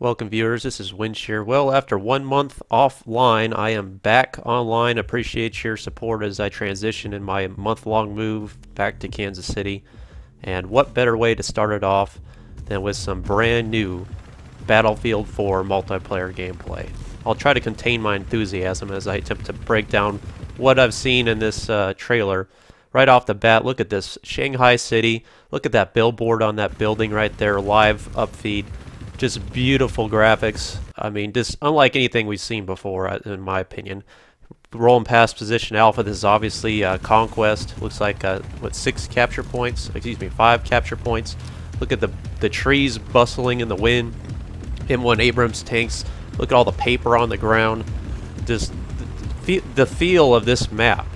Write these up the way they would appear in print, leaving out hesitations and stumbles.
Welcome viewers, this is Winch here. Well, after 1 month offline, I am back online. Appreciate your support as I transition in my month-long move back to Kansas City. And what better way to start it off than with some brand new Battlefield 4 multiplayer gameplay. I'll try to contain my enthusiasm as I attempt to break down what I've seen in this trailer. Right off the bat, look at this Shanghai City. Look at that billboard on that building right there, live upfeed. Just beautiful graphics. I mean, just unlike anything we've seen before, in my opinion. Rolling past position alpha, this is obviously Conquest. Looks like, what, 6 capture points? Excuse me, 5 capture points. Look at the trees bustling in the wind. M1 Abrams tanks. Look at all the paper on the ground. Just the feel of this map.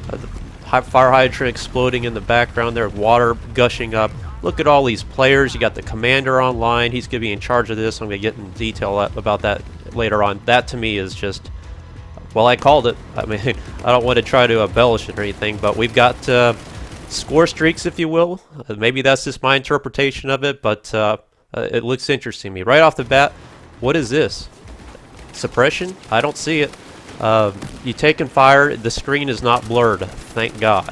The fire hydrant exploding in the background there, water gushing up. Look at all these players. You got the commander online. He's going to be in charge of this. I'm going to get in detail about that later on. That to me is just, well, I called it. I mean, I don't want to try to embellish it or anything, but we've got score streaks, if you will. Maybe that's just my interpretation of it, but it looks interesting to me. Right off the bat, what is this? Suppression? I don't see it. You taking fire, the screen is not blurred, thank God.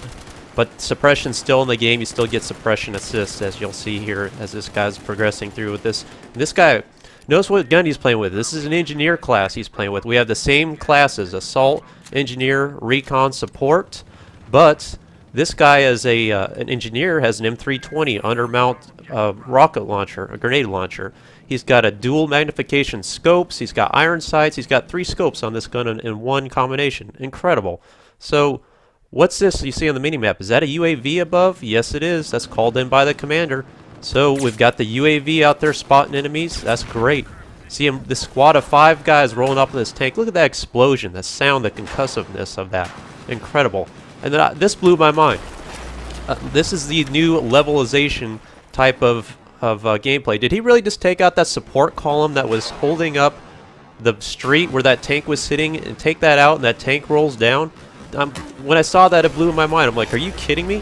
But suppression's still in the game. You still get suppression assists, as you'll see here as this guy's progressing through with this. This guy, notice what gun he's playing with. This is an engineer class he's playing with. We have the same classes, assault, engineer, recon, support, but this guy as an engineer has an M320 undermount rocket launcher, a grenade launcher. He's got a dual magnification scopes. He's got iron sights. He's got 3 scopes on this gun in one combination. Incredible. So what's this you see on the minimap? Is that a UAV above? Yes, it is. That's called in by the commander. So we've got the UAV out there spotting enemies. That's great. See him, the squad of 5 guys rolling up in this tank. Look at that explosion, the sound, the concussiveness of that. Incredible. And then this blew my mind. This is the new levelization type of gameplay. Did he really just take out that support column that was holding up the street where that tank was sitting and take that out and that tank rolls down? When I saw that, it blew my mind. I'm like, are you kidding me?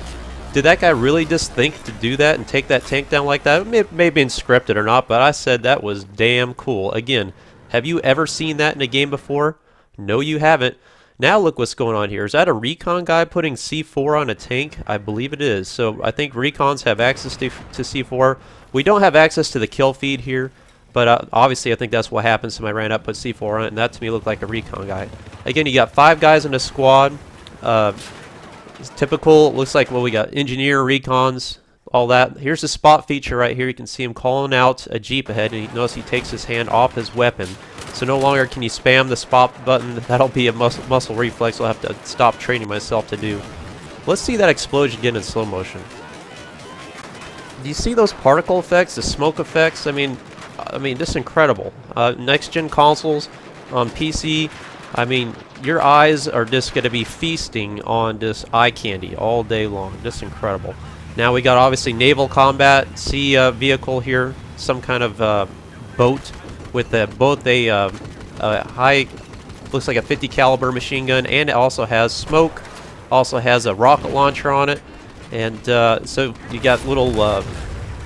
Did that guy really just think to do that and take that tank down like that? It may have been scripted or not, but I said that was damn cool. Again, have you ever seen that in a game before? No, you haven't. Now look what's going on here. Is that a recon guy putting C4 on a tank? I believe it is. So I think recons have access to C4. We don't have access to the kill feed here, but obviously I think that's what happens to my ran up, put C4 on it, and that to me looked like a recon guy. Again, you got 5 guys in a squad. It's typical. Looks like, well, we got engineer, recons, all that. Here's the spot feature right here. You can see him calling out a Jeep ahead, and notice he takes his hand off his weapon. So no longer can you spam the spot button. That'll be a muscle reflex I'll have to stop training myself to do. Let's see that explosion again in slow motion. Do you see those particle effects, the smoke effects? I mean, just incredible. Next-gen consoles on PC, I mean, your eyes are just going to be feasting on this eye candy all day long. Just incredible. Now we got obviously naval combat, sea vehicle here, some kind of boat with both a high, looks like a 50 caliber machine gun, and it also has smoke, also has a rocket launcher on it, and so you got little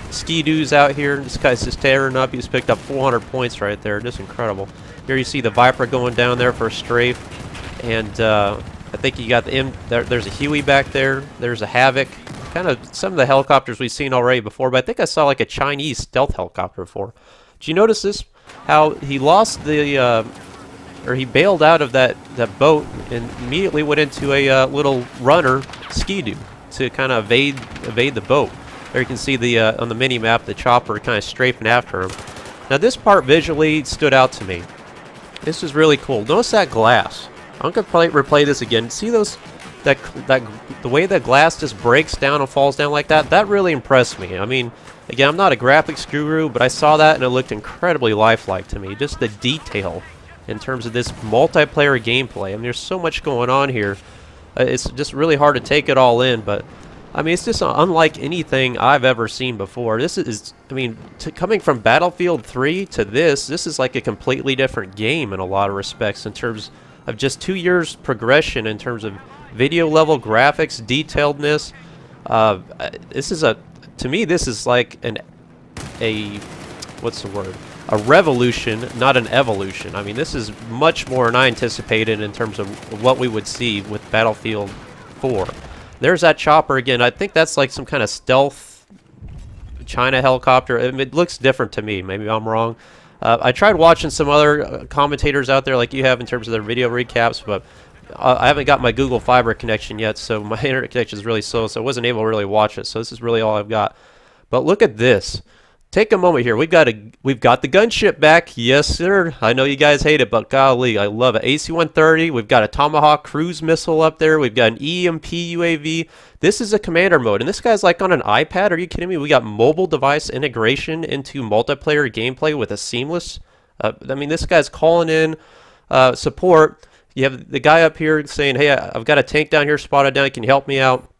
ski-doos out here. This guy's just tearing up. He's picked up 400 points right there. Just incredible. Here you see the Viper going down there for a strafe, and I think you got the there's a Huey back there. There's a Havoc. Kind of some of the helicopters we've seen already before, but I think I saw like a Chinese stealth helicopter before. Did you notice this? How he lost the, or he bailed out of that boat and immediately went into a little runner ski-doo to kind of evade the boat. There you can see the on the mini map the chopper kind of strafing after him. Now this part visually stood out to me. This is really cool. Notice that glass. I'm gonna replay this again. See those the way that glass just breaks down and falls down like that? That really impressed me. I mean, again, I'm not a graphics guru, but I saw that and it looked incredibly lifelike to me. Just the detail in terms of this multiplayer gameplay. I mean, there's so much going on here. It's just really hard to take it all in, but I mean, it's just unlike anything I've ever seen before. This is, I mean, coming from Battlefield 3 to this is like a completely different game in a lot of respects in terms of just 2 years progression in terms of video level graphics, detailedness. This is to me, this is like a what's the word? A revolution, not an evolution. I mean, this is much more than I anticipated in terms of what we would see with Battlefield 4. There's that chopper again. I think that's like some kind of stealth China helicopter. I mean, it looks different to me. Maybe I'm wrong. I tried watching some other commentators out there like you have in terms of their video recaps, but I haven't got my Google Fiber connection yet, so my internet connection is really slow, so I wasn't able to really watch it. So this is really all I've got. But look at this. Take a moment here. We've got the gunship back. Yes, sir. I know you guys hate it, but golly, I love it. AC-130. We've got a Tomahawk cruise missile up there. We've got an EMP UAV. This is a commander mode, and this guy's like on an iPad. Are you kidding me? We got mobile device integration into multiplayer gameplay with a seamless. I mean, this guy's calling in support. You have the guy up here saying, "Hey, I've got a tank down here spotted down. Can you help me out?"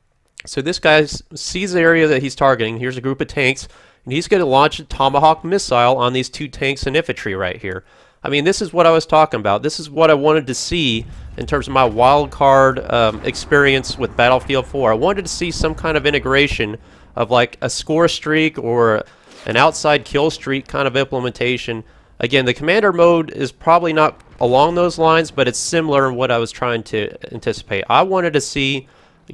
So this guy sees the area that he's targeting. Here's a group of tanks. And he's going to launch a Tomahawk missile on these 2 tanks and infantry right here. I mean, this is what I was talking about. This is what I wanted to see in terms of my wild card experience with Battlefield 4. I wanted to see some kind of integration of like a score streak or an outside kill streak kind of implementation. Again, the commander mode is probably not along those lines, but it's similar in what I was trying to anticipate. I wanted to see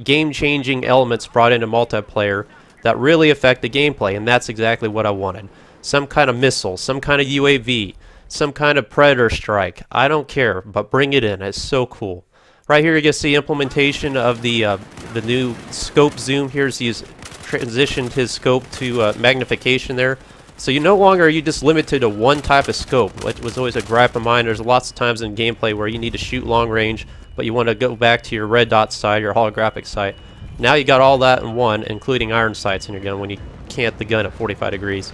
game-changing elements brought into multiplayer that really affect the gameplay, and that's exactly what I wanted. Some kind of missile, some kind of UAV, some kind of Predator strike. I don't care, but bring it in. It's so cool. Right here you can see implementation of the new scope zoom. Here's he's transitioned his scope to magnification there. So you no longer are you just limited to one type of scope, which was always a gripe of mine. There's lots of times in gameplay where you need to shoot long range, but you want to go back to your red dot sight, your holographic sight. Now you got all that in one, including iron sights in your gun when you cant the gun at 45 degrees.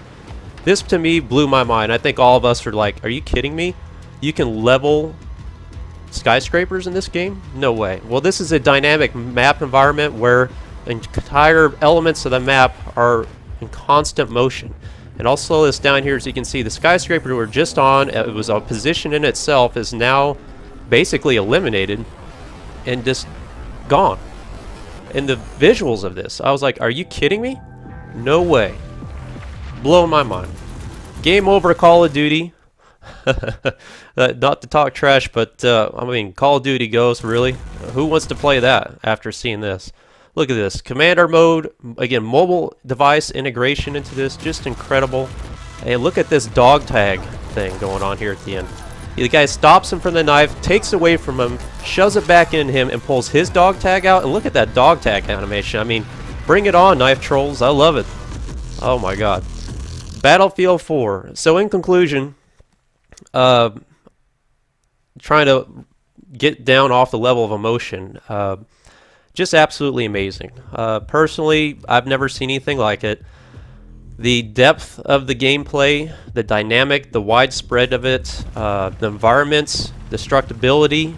This to me blew my mind. I think all of us are like, are you kidding me? You can level skyscrapers in this game? No way. Well, this is a dynamic map environment where entire elements of the map are in constant motion. And I'll slow this down here so you can see the skyscraper we were just on, it was a position in itself, is now basically eliminated and just gone. And the visuals of this, I was like, are you kidding me? No way. Blowing my mind. Game over to Call of Duty. Not to talk trash, but I mean, Call of Duty Ghosts, really? Who wants to play that after seeing this? Look at this. Commander mode. Again, mobile device integration into this. Just incredible. Hey, look at this dog tag thing going on here at the end. The guy stops him from the knife, takes away from him, shoves it back in him, and pulls his dog tag out. And look at that dog tag animation. I mean, bring it on, knife trolls. I love it. Oh my god. Battlefield 4. So in conclusion, trying to get down off the level of emotion, just absolutely amazing. Personally, I've never seen anything like it. The depth of the gameplay, the dynamic, the widespread of it, the environments, destructibility,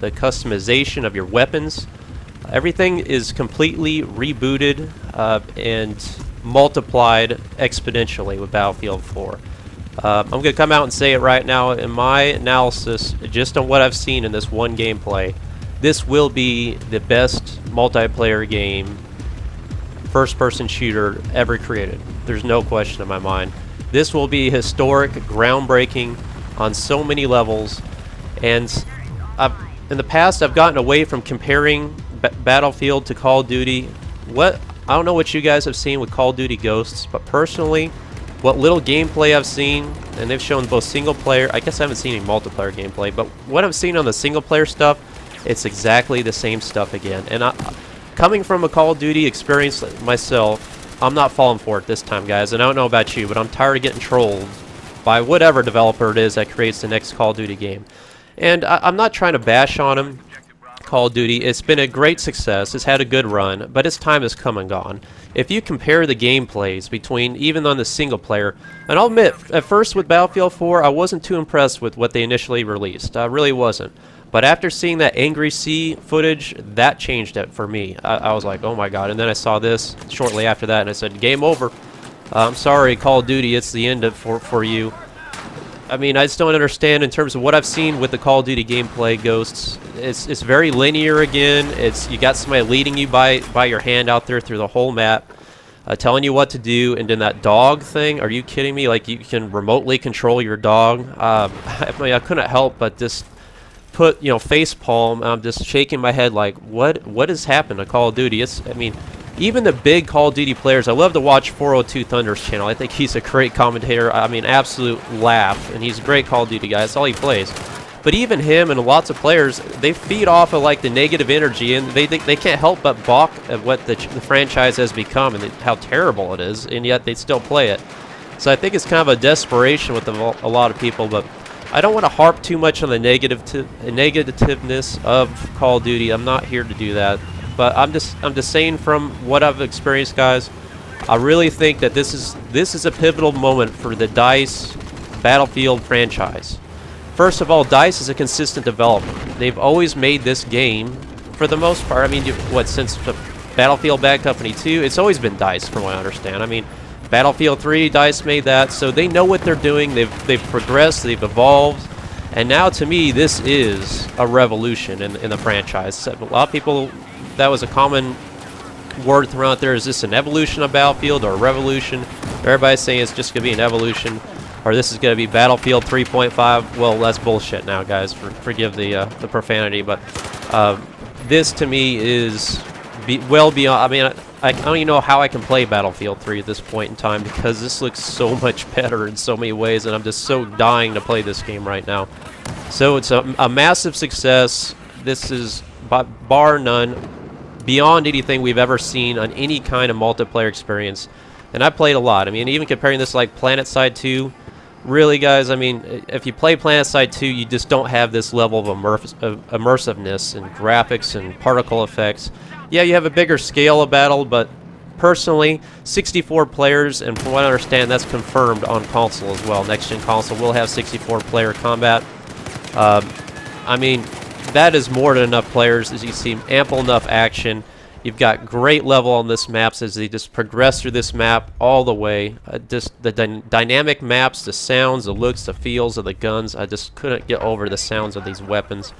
the customization of your weapons, everything is completely rebooted and multiplied exponentially with Battlefield 4. I'm going to come out and say it right now. In my analysis, just on what I've seen in this one gameplay, this will be the best multiplayer game, first-person shooter ever created. There's no question in my mind. This will be historic, groundbreaking on so many levels. And in the past, I've gotten away from comparing Battlefield to Call of Duty. I don't know what you guys have seen with Call of Duty Ghosts, but personally, what little gameplay I've seen, and they've shown both single player, I guess I haven't seen any multiplayer gameplay, but what I've seen on the single player stuff, it's exactly the same stuff again. And coming from a Call of Duty experience myself, I'm not falling for it this time, guys. And I don't know about you, but I'm tired of getting trolled by whatever developer it is that creates the next Call of Duty game. And I'm not trying to bash on them, Call of Duty. It's been a great success. It's had a good run, but its time has come and gone. If you compare the gameplays between, even on the single player, and I'll admit, at first with Battlefield 4, I wasn't too impressed with what they initially released. I really wasn't. But after seeing that Angry Sea footage, that changed it for me. I was like, oh my god. And then I saw this shortly after that, and I said, game over. I'm sorry, Call of Duty, it's the end for you. I mean, I just don't understand in terms of what I've seen with the Call of Duty gameplay, Ghosts. It's very linear again. You got somebody leading you by your hand out there through the whole map. telling you what to do. And then that dog thing, are you kidding me? Like, you can remotely control your dog. I mean, I couldn't help but just put, face palm. I'm just shaking my head like, what has happened to Call of Duty? I mean, even the big Call of Duty players, I love to watch 402 Thunder's channel. I think he's a great commentator. I mean, absolute laugh, and he's a great Call of Duty guy. That's all he plays. But even him and lots of players, they feed off of like the negative energy, and they can't help but balk at what the franchise has become and how terrible it is, and yet they still play it. So I think it's kind of a desperation with a lot of people, but I don't want to harp too much on the negativeness of Call of Duty. I'm not here to do that. But I'm just saying from what I've experienced, guys, I really think that this is a pivotal moment for the DICE Battlefield franchise. First of all, DICE is a consistent developer. They've always made this game, for the most part. I mean, since Battlefield Bad Company 2, it's always been DICE, from what I understand. I mean, Battlefield 3, DICE made that, so they know what they're doing. They've progressed, they've evolved. And now, to me, this is a revolution in the franchise. A lot of people, that was a common word thrown out there. Is this an evolution of Battlefield or a revolution? Everybody's saying it's just going to be an evolution, or this is going to be Battlefield 3.5. Well, that's bullshit now, guys. Forgive the profanity, but this to me is well beyond. I mean, I don't even know how I can play Battlefield 3 at this point in time, because this looks so much better in so many ways, and I'm just so dying to play this game right now. So it's a massive success. This is, bar none, beyond anything we've ever seen on any kind of multiplayer experience. And I played a lot. I mean, even comparing this like PlanetSide 2, really, guys, I mean, if you play PlanetSide 2, you just don't have this level of immersiveness and graphics and particle effects. Yeah, you have a bigger scale of battle, but personally, 64 players, and from what I understand, that's confirmed on console as well. Next-gen console will have 64-player combat. I mean, that is more than enough players. As you see, ample enough action. You've got great level on this maps as they just progress through this map all the way. Just the dynamic maps, the sounds, the looks, the feels of the guns. I just couldn't get over the sounds of these weapons.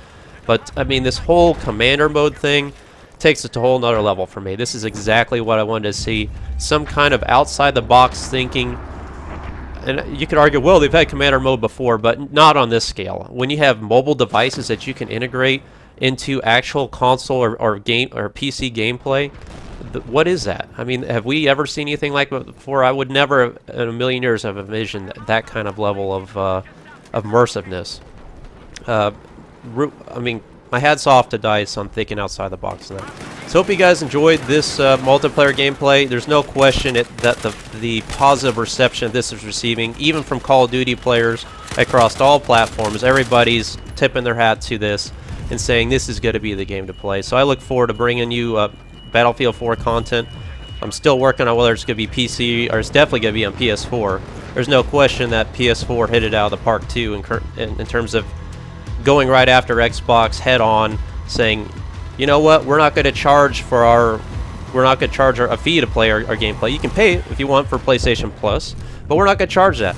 But, I mean, this whole commander mode thing takes it to a whole nother level for me. This is exactly what I wanted to see. Some kind of outside-the-box thinking. And you could argue, well, they've had commander mode before, but not on this scale. When you have mobile devices that you can integrate into actual console or PC gameplay, what is that? I mean, have we ever seen anything like that before? I would never in a million years have envisioned that kind of level of immersiveness. I mean, my hat's off to DICE on thinking outside the box of that. So hope you guys enjoyed this multiplayer gameplay. There's no question that the positive reception this is receiving, even from Call of Duty players across all platforms. Everybody's tipping their hat to this and saying this is going to be the game to play. So I look forward to bringing you Battlefield 4 content. I'm still working on whether it's going to be PC, or it's definitely going to be on PS4. There's no question that PS4 hit it out of the park too in terms of going right after Xbox head on, saying, you know what, we're not going to charge a fee to play our gameplay. You can pay it if you want for PlayStation Plus, but we're not going to charge that.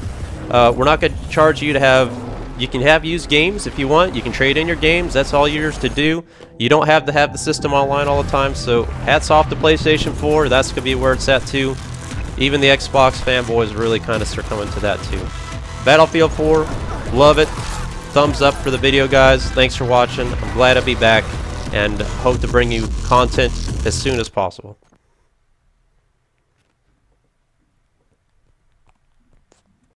We're not going to charge you to have. You can have used games if you want. You can trade in your games. That's all yours to do. You don't have to have the system online all the time. So hats off to PlayStation 4. That's going to be where it's at too. Even the Xbox fanboys really kind of succumbing to that too. Battlefield 4, love it. Thumbs up for the video, guys. Thanks for watching. I'm glad to be back and hope to bring you content as soon as possible.